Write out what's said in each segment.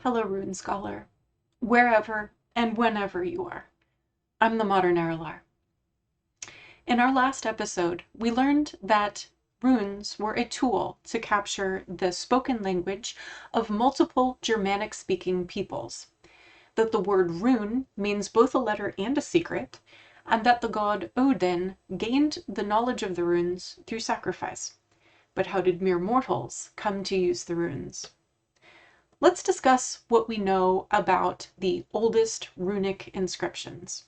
Hello, Rune Scholar, wherever and whenever you are. I'm the modern Erilar. In our last episode, we learned that runes were a tool to capture the spoken language of multiple Germanic-speaking peoples, that the word rune means both a letter and a secret, and that the god Odin gained the knowledge of the runes through sacrifice. But how did mere mortals come to use the runes? Let's discuss what we know about the oldest runic inscriptions.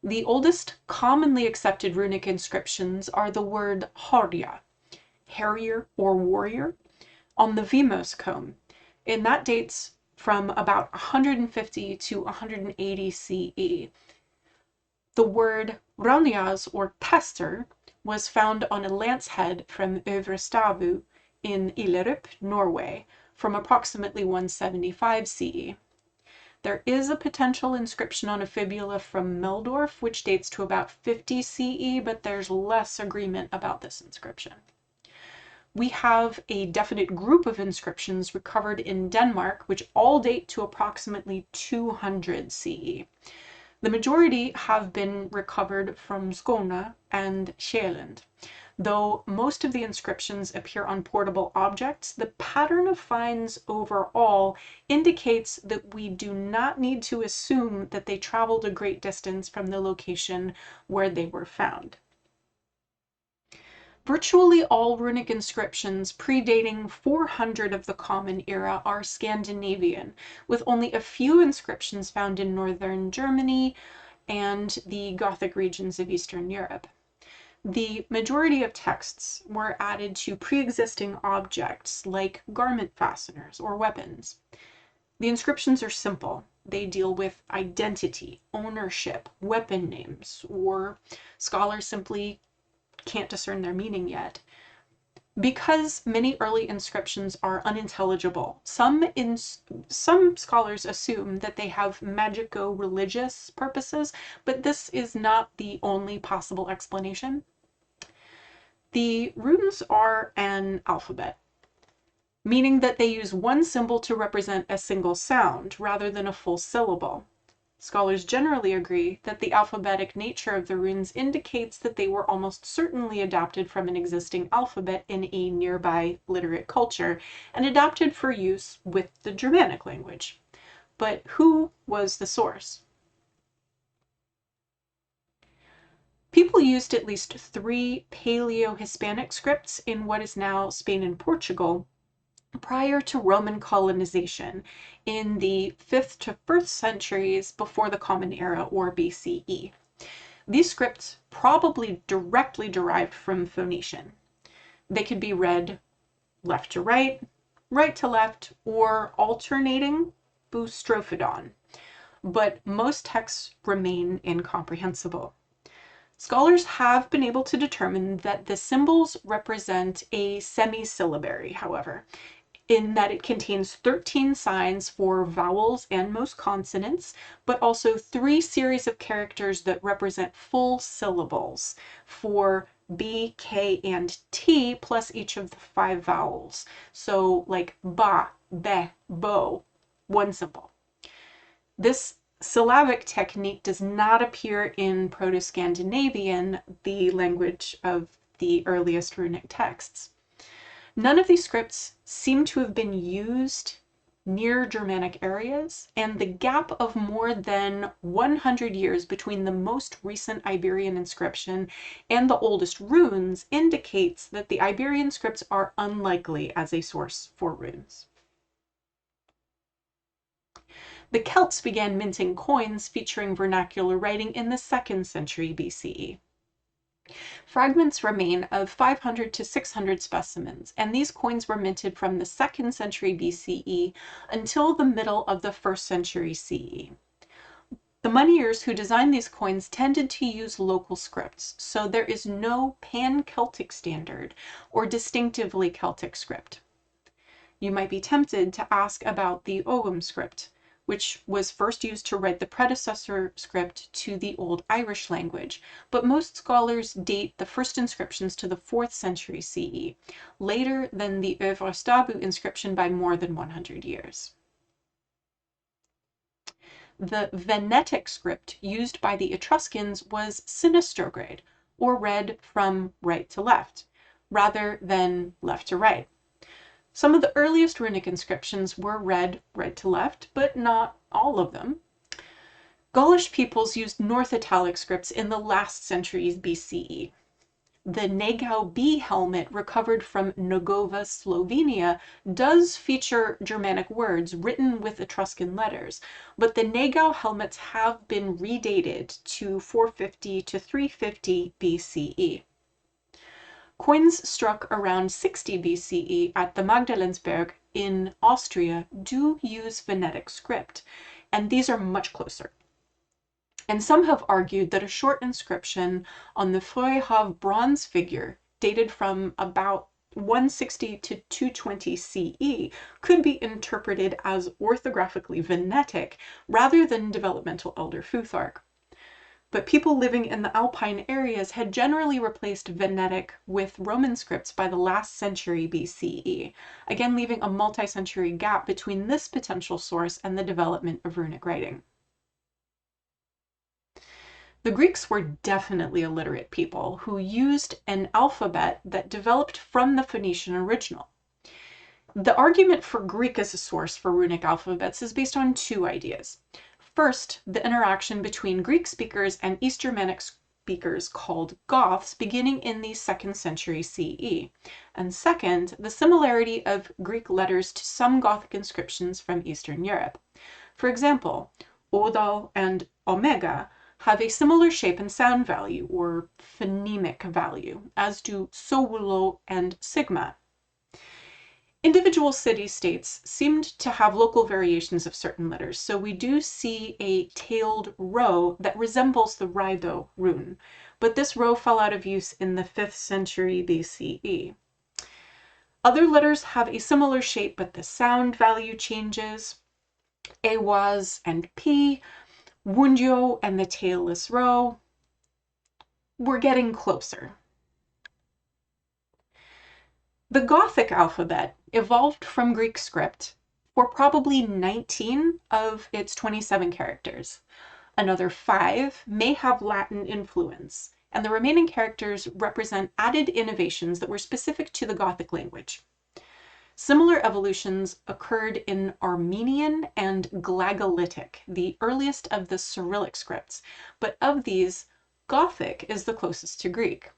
The oldest commonly accepted runic inscriptions are the word harja, harrier or warrior, on the Vimose comb, and that dates from about 150 to 180 CE. The word runias or pester was found on a lance head from Øvre Stabu in Elder, Norway, from approximately 175 CE. There is a potential inscription on a fibula from Meldorf, which dates to about 50 CE, but there's less agreement about this inscription. We have a definite group of inscriptions recovered in Denmark, which all date to approximately 200 CE. The majority have been recovered from Skåne and Sjælland. Though most of the inscriptions appear on portable objects, the pattern of finds overall indicates that we do not need to assume that they traveled a great distance from the location where they were found. Virtually all runic inscriptions predating 400 of the Common Era are Scandinavian, with only a few inscriptions found in northern Germany and the Gothic regions of Eastern Europe. The majority of texts were added to pre-existing objects like garment fasteners or weapons. The inscriptions are simple. They deal with identity, ownership, weapon names, or scholars simply can't discern their meaning yet. Because many early inscriptions are unintelligible, some scholars assume that they have magico-religious purposes, but this is not the only possible explanation. The runes are an alphabet, meaning that they use one symbol to represent a single sound rather than a full syllable. Scholars generally agree that the alphabetic nature of the runes indicates that they were almost certainly adapted from an existing alphabet in a nearby literate culture and adapted for use with the Germanic language. But who was the source? People used at least 3 Paleo-Hispanic scripts in what is now Spain and Portugal prior to Roman colonization in the 5th to 1st centuries before the Common Era, or BCE. These scripts probably directly derived from Phoenician. They could be read left to right, right to left, or alternating boustrophodon, but most texts remain incomprehensible. Scholars have been able to determine that the symbols represent a semi-syllabary, however, in that it contains 13 signs for vowels and most consonants, but also 3 series of characters that represent full syllables for B, K, and T, plus each of the 5 vowels. So like ba, be, bo, one symbol. This syllabic technique does not appear in Proto-Scandinavian, the language of the earliest runic texts. None of these scripts seem to have been used near Germanic areas, and the gap of more than 100 years between the most recent Iberian inscription and the oldest runes indicates that the Iberian scripts are unlikely as a source for runes. The Celts began minting coins featuring vernacular writing in the 2nd century BCE. Fragments remain of 500 to 600 specimens, and these coins were minted from the 2nd century BCE until the middle of the 1st century CE. The moneyers who designed these coins tended to use local scripts, so there is no pan-Celtic standard or distinctively Celtic script. You might be tempted to ask about the Ogham script, which was first used to write the predecessor script to the Old Irish language, but most scholars date the first inscriptions to the 4th century CE, later than the Øvre Stabu inscription by more than 100 years. the Venetic script used by the Etruscans was sinistrograde, or read from right to left, rather than left to right. Some of the earliest runic inscriptions were read right to left, but not all of them. Gaulish peoples used North Italic scripts in the last centuries BCE. The Negau B helmet recovered from Nogova, Slovenia, does feature Germanic words written with Etruscan letters, but the Negau helmets have been redated to 450 to 350 BCE. Coins struck around 60 BCE at the Magdalensberg in Austria do use Venetic script, and these are much closer. And some have argued that a short inscription on the Frøyhav bronze figure, dated from about 160 to 220 CE, could be interpreted as orthographically Venetic rather than developmental Elder Futhark. But people living in the Alpine areas had generally replaced Venetic with Roman scripts by the last century BCE, again leaving a multi-century gap between this potential source and the development of runic writing. The Greeks were definitely a literate people who used an alphabet that developed from the Phoenician original. The argument for Greek as a source for runic alphabets is based on two ideas. First, the interaction between Greek speakers and East Germanic speakers called Goths beginning in the 2nd century CE. And second, the similarity of Greek letters to some Gothic inscriptions from Eastern Europe. For example, Odal and Omega have a similar shape and sound value, or phonemic value, as do Sowulo and Sigma. Individual city-states seemed to have local variations of certain letters, so we do see a tailed rho that resembles the Raido rune, but this rho fell out of use in the 5th century BCE. Other letters have a similar shape, but the sound value changes. Awaz and P, Wunjo and the tailless rho. We're getting closer. The Gothic alphabet evolved from Greek script for probably 19 of its 27 characters. Another 5 may have Latin influence, and the remaining characters represent added innovations that were specific to the Gothic language. Similar evolutions occurred in Armenian and Glagolitic, the earliest of the Cyrillic scripts, but of these, Gothic is the closest to Greek.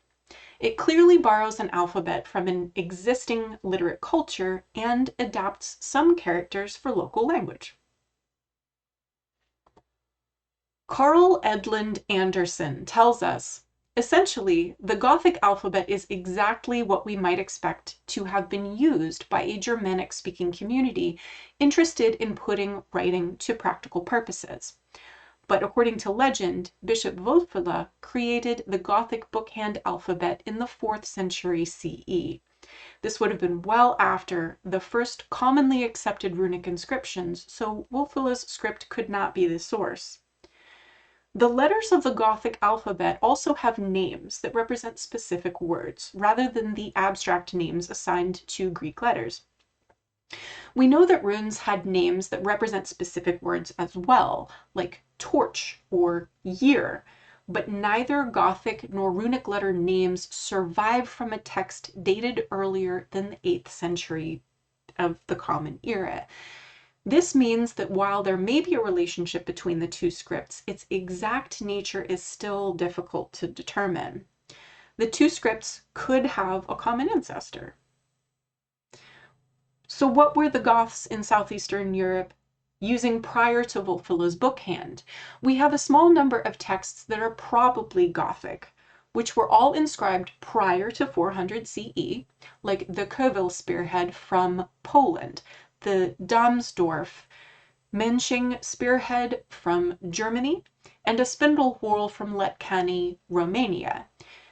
It clearly borrows an alphabet from an existing literate culture and adapts some characters for local language. Carl Edlund Anderson tells us, essentially, the Gothic alphabet is exactly what we might expect to have been used by a Germanic-speaking community interested in putting writing to practical purposes. But according to legend, Bishop Wulfula created the Gothic bookhand alphabet in the 4th century CE. This would have been well after the first commonly accepted runic inscriptions, so Wulfula's script could not be the source. The letters of the Gothic alphabet also have names that represent specific words, rather than the abstract names assigned to Greek letters. We know that runes had names that represent specific words as well, like torch or year, but neither Gothic nor runic letter names survive from a text dated earlier than the 8th century of the Common Era. This means that while there may be a relationship between the two scripts, its exact nature is still difficult to determine. The two scripts could have a common ancestor. So what were the Goths in southeastern Europe using prior to Wulfula's bookhand? We have a small number of texts that are probably Gothic, which were all inscribed prior to 400 CE, like the Kowal spearhead from Poland, the Damsdorf Mensching spearhead from Germany, and a spindle whorl from Letcani, Romania.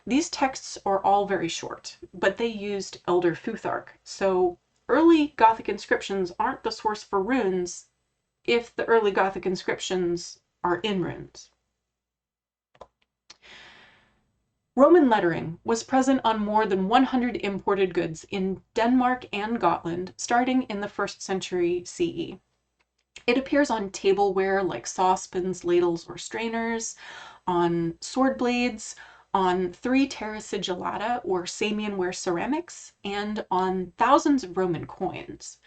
These texts are all very short, but they used Elder Futhark, so early Gothic inscriptions aren't the source for runes if the early Gothic inscriptions are in runes. Roman lettering was present on more than 100 imported goods in Denmark and Gotland starting in the 1st century CE. It appears on tableware like saucepans, ladles, or strainers, on sword blades, on 3 terra sigillata or Samian-ware ceramics, and on thousands of Roman coins.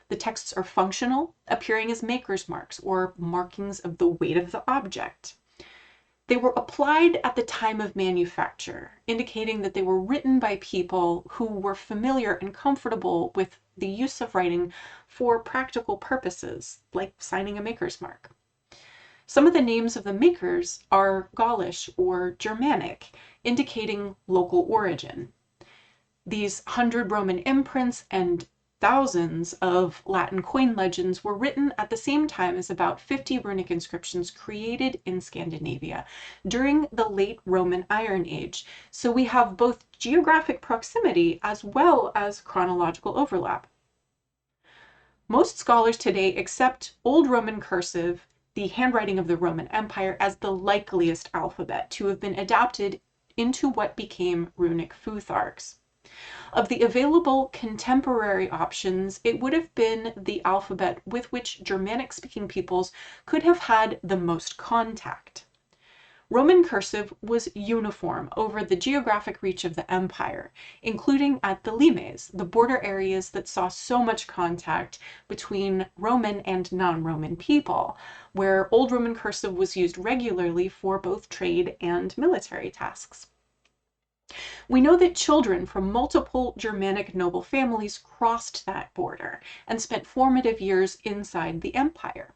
The texts are functional, appearing as maker's marks or markings of the weight of the object. They were applied at the time of manufacture, indicating that they were written by people who were familiar and comfortable with the use of writing for practical purposes, like signing a maker's mark. Some of the names of the makers are Gaulish or Germanic, indicating local origin. These 100 Roman imprints and thousands of Latin coin legends were written at the same time as about 50 runic inscriptions created in Scandinavia during the late Roman Iron Age. So we have both geographic proximity as well as chronological overlap. Most scholars today accept Old Roman cursive, the handwriting of the Roman Empire, as the likeliest alphabet to have been adapted into what became runic Futharks. Of the available contemporary options, it would have been the alphabet with which Germanic-speaking peoples could have had the most contact. Roman cursive was uniform over the geographic reach of the empire, including at the limes, the border areas that saw so much contact between Roman and non-Roman people, where Old Roman cursive was used regularly for both trade and military tasks. We know that children from multiple Germanic noble families crossed that border and spent formative years inside the empire.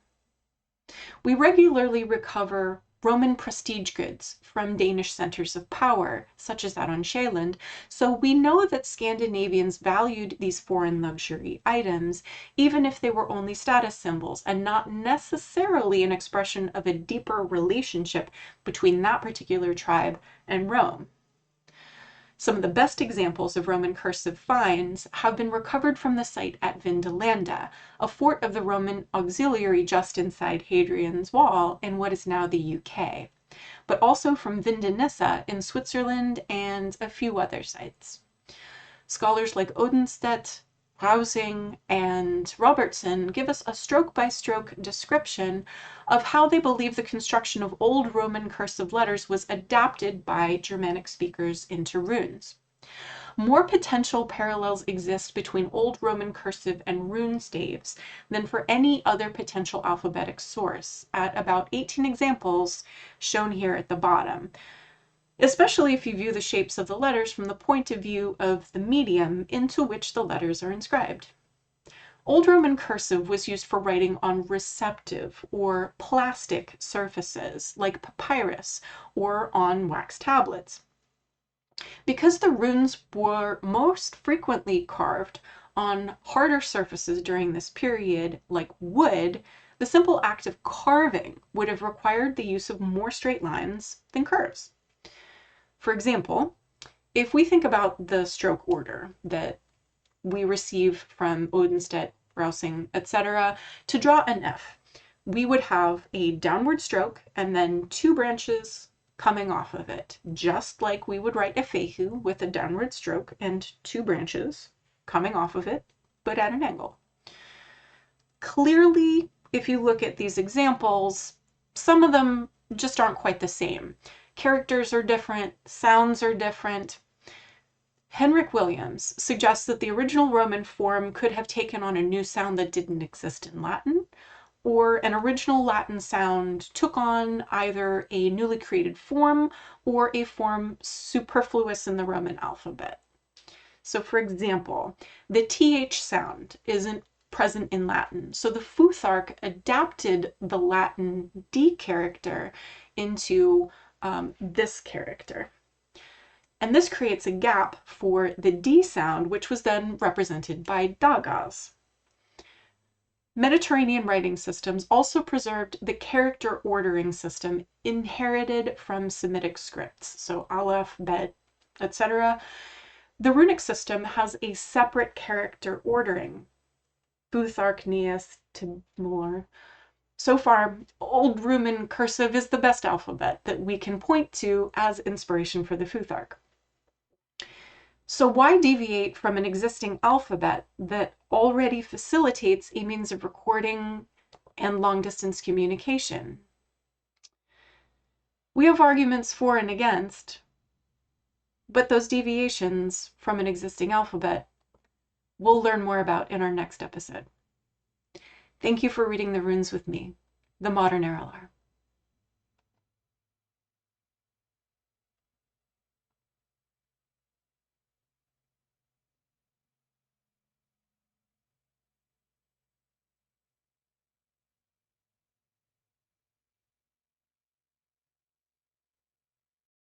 We regularly recover Roman prestige goods from Danish centers of power, such as that on Sjælland, so we know that Scandinavians valued these foreign luxury items, even if they were only status symbols and not necessarily an expression of a deeper relationship between that particular tribe and Rome. Some of the best examples of Roman cursive finds have been recovered from the site at Vindolanda, a fort of the Roman auxiliary just inside Hadrian's Wall in what is now the UK, but also from Vindonissa in Switzerland and a few other sites. Scholars like Odenstedt, Rausing, and Robertson give us a stroke-by-stroke description of how they believe the construction of Old Roman cursive letters was adapted by Germanic speakers into runes. More potential parallels exist between Old Roman cursive and rune staves than for any other potential alphabetic source, at about 18 examples shown here at the bottom, especially if you view the shapes of the letters from the point of view of the medium into which the letters are inscribed. Old Roman cursive was used for writing on receptive or plastic surfaces like papyrus or on wax tablets. Because the runes were most frequently carved on harder surfaces during this period, like wood, the simple act of carving would have required the use of more straight lines than curves. For example, if we think about the stroke order that we receive from Odenstedt, Rausing, etc., to draw an F, we would have a downward stroke and then 2 branches coming off of it, just like we would write a fehu with a downward stroke and 2 branches coming off of it, but at an angle. Clearly, if you look at these examples, some of them just aren't quite the same. Characters are different, sounds are different. Henrik Williams suggests that the original Roman form could have taken on a new sound that didn't exist in Latin, or an original Latin sound took on either a newly created form or a form superfluous in the Roman alphabet. So for example, the TH sound isn't present in Latin, so the Futhark adapted the Latin D character into this character. And this creates a gap for the D sound, which was then represented by dagas. Mediterranean writing systems also preserved the character ordering system inherited from Semitic scripts, so aleph, bet, etc. The runic system has a separate character ordering, Futhark, Neas, Timur. So far, Old Roman cursive is the best alphabet that we can point to as inspiration for the Futhark. So why deviate from an existing alphabet that already facilitates a means of recording and long-distance communication. We have arguments for and against, but those deviations from an existing alphabet we'll learn more about in our next episode. Thank you for reading the runes with me, the Modern Erilar.